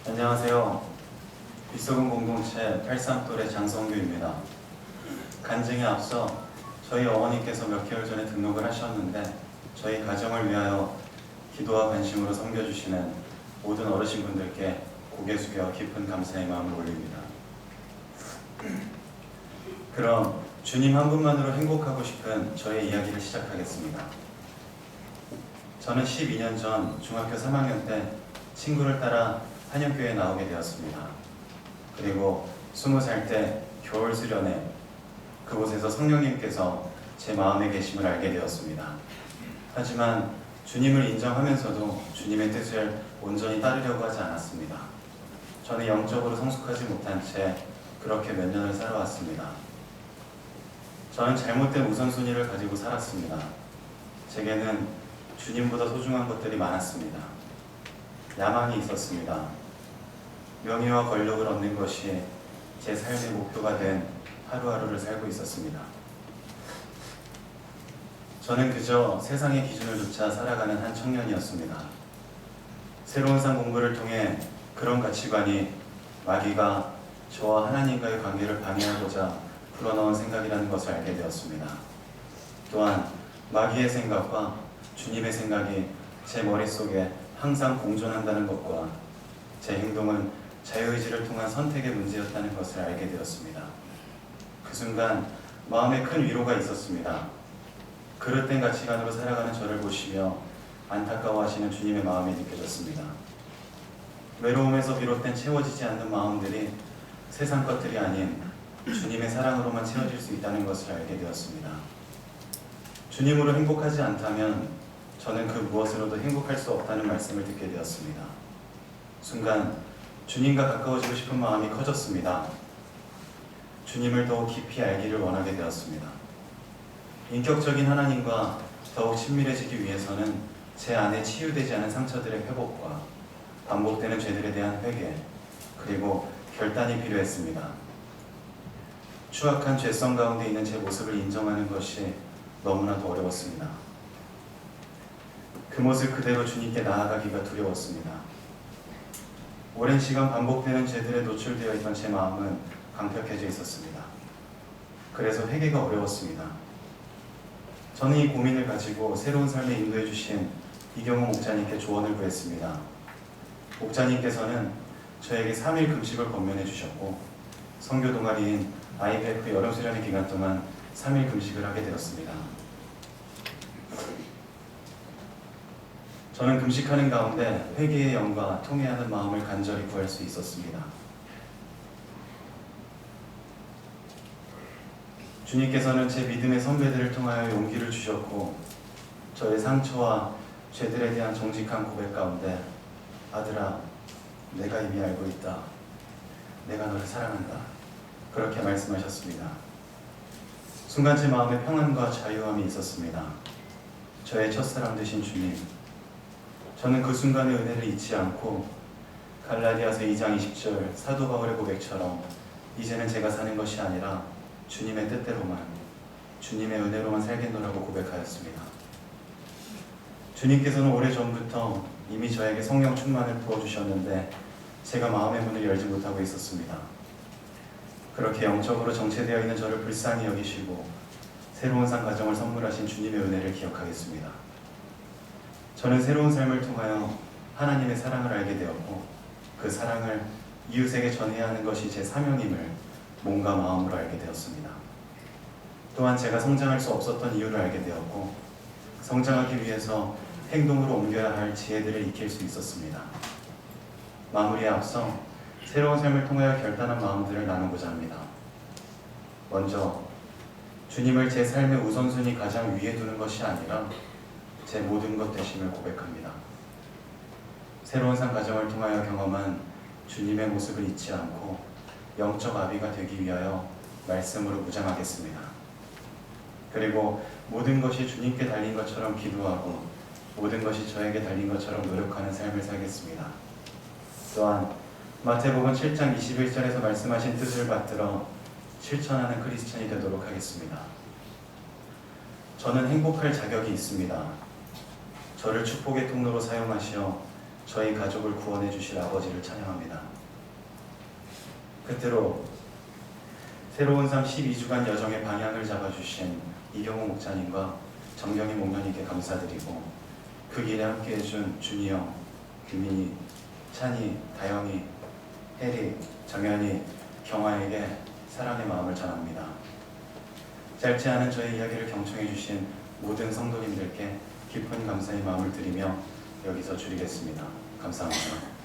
안녕하세요. 빗속은 공동체 83또래 장성규입니다. 간증에 앞서 저희 어머니께서 몇 개월 전에 등록을 하셨는데 저희 가정을 위하여 기도와 관심으로 섬겨주시는 모든 어르신분들께 고개 숙여 깊은 감사의 마음을 올립니다. 그럼 주님 한 분만으로 행복하고 싶은 저의 이야기를 시작하겠습니다. 저는 12년 전 중학교 3학년 때 친구를 따라 한영교회에 나오게 되었습니다. 그리고 20살 때 겨울 수련회 그곳에서 성령님께서 제 마음에 계심을 알게 되었습니다. 하지만 주님을 인정하면서도 주님의 뜻을 온전히 따르려고 하지 않았습니다. 저는 영적으로 성숙하지 못한 채 그렇게 몇 년을 살아왔습니다. 저는 잘못된 우선순위를 가지고 살았습니다. 제게는 주님보다 소중한 것들이 많았습니다. 야망이 있었습니다. 명예와 권력을 얻는 것이 제 삶의 목표가 된 하루하루를 살고 있었습니다. 저는 그저 세상의 기준을 쫓아 살아가는 한 청년이었습니다. 새로운 산 공부를 통해 그런 가치관이 마귀가 저와 하나님과의 관계를 방해하고자 불어넣은 생각이라는 것을 알게 되었습니다. 또한 마귀의 생각과 주님의 생각이 제 머릿속에 항상 공존한다는 것과 제 행동은 자유의지를 통한 선택의 문제였다는 것을 알게 되었습니다. 그 순간 마음에 큰 위로가 있었습니다. 그릇된 가치관으로 살아가는 저를 보시며 안타까워하시는 주님의 마음이 느껴졌습니다. 외로움에서 비롯된 채워지지 않는 마음들이 세상 것들이 아닌 주님의 사랑으로만 채워질 수 있다는 것을 알게 되었습니다. 주님으로 행복하지 않다면 저는 그 무엇으로도 행복할 수 없다는 말씀을 듣게 되었습니다. 순간 주님과 가까워지고 싶은 마음이 커졌습니다. 주님을 더욱 깊이 알기를 원하게 되었습니다. 인격적인 하나님과 더욱 친밀해지기 위해서는 제 안에 치유되지 않은 상처들의 회복과 반복되는 죄들에 대한 회개 그리고 결단이 필요했습니다. 추악한 죄성 가운데 있는 제 모습을 인정하는 것이 너무나도 어려웠습니다. 그 모습 그대로 주님께 나아가기가 두려웠습니다. 오랜 시간 반복되는 죄들에 노출되어 있던 제 마음은 강팍해져 있었습니다. 그래서 회개가 어려웠습니다. 저는 이 고민을 가지고 새로운 삶에 인도해 주신 이경호 목자님께 조언을 구했습니다. 목자님께서는 저에게 3일 금식을 권면해 주셨고 선교 동아리인 IPF 여름 수련회 기간 동안 3일 금식을 하게 되었습니다. 저는 금식하는 가운데 회개의 영과 통회하는 마음을 간절히 구할 수 있었습니다. 주님께서는 제 믿음의 선배들을 통하여 용기를 주셨고 저의 상처와 죄들에 대한 정직한 고백 가운데 아들아, 내가 이미 알고 있다. 내가 너를 사랑한다. 그렇게 말씀하셨습니다. 순간 제 마음에 평안과 자유함이 있었습니다. 저의 첫사랑 되신 주님, 저는 그 순간의 은혜를 잊지 않고 갈라디아서 2장 20절 사도 바울의 고백처럼 이제는 제가 사는 것이 아니라 주님의 뜻대로만, 주님의 은혜로만 살겠노라고 고백하였습니다. 주님께서는 오래전부터 이미 저에게 성령 충만을 부어주셨는데 제가 마음의 문을 열지 못하고 있었습니다. 그렇게 영적으로 정체되어 있는 저를 불쌍히 여기시고 새로운 산 가정을 선물하신 주님의 은혜를 기억하겠습니다. 저는 새로운 삶을 통하여 하나님의 사랑을 알게 되었고 그 사랑을 이웃에게 전해야 하는 것이 제 사명임을 몸과 마음으로 알게 되었습니다. 또한 제가 성장할 수 없었던 이유를 알게 되었고 성장하기 위해서 행동으로 옮겨야 할 지혜들을 익힐 수 있었습니다. 마무리에 앞서 새로운 삶을 통하여 결단한 마음들을 나누고자 합니다. 먼저 주님을 제 삶의 우선순위 가장 위에 두는 것이 아니라 제 모든 것 되심을 고백합니다. 새로운 산 가정을 통하여 경험한 주님의 모습을 잊지 않고 영적 아비가 되기 위하여 말씀으로 무장하겠습니다. 그리고 모든 것이 주님께 달린 것처럼 기도하고 모든 것이 저에게 달린 것처럼 노력하는 삶을 살겠습니다. 또한 마태복음 7장 21절에서 말씀하신 뜻을 받들어 실천하는 크리스천이 되도록 하겠습니다. 저는 행복할 자격이 있습니다. 저를 축복의 통로로 사용하시어 저희 가족을 구원해 주실 아버지를 찬양합니다. 끝으로 새로운 삶 12주간 여정의 방향을 잡아주신 이경호 목사님과 정경희 목련님께 감사드리고 그 길에 함께해 준 준이 형, 규민이, 찬이, 다영이, 혜리, 정연이, 경화에게 사랑의 마음을 전합니다. 짧지 않은 저의 이야기를 경청해 주신 모든 성도님들께 깊은 감사의 마음을 드리며 여기서 줄이겠습니다. 감사합니다.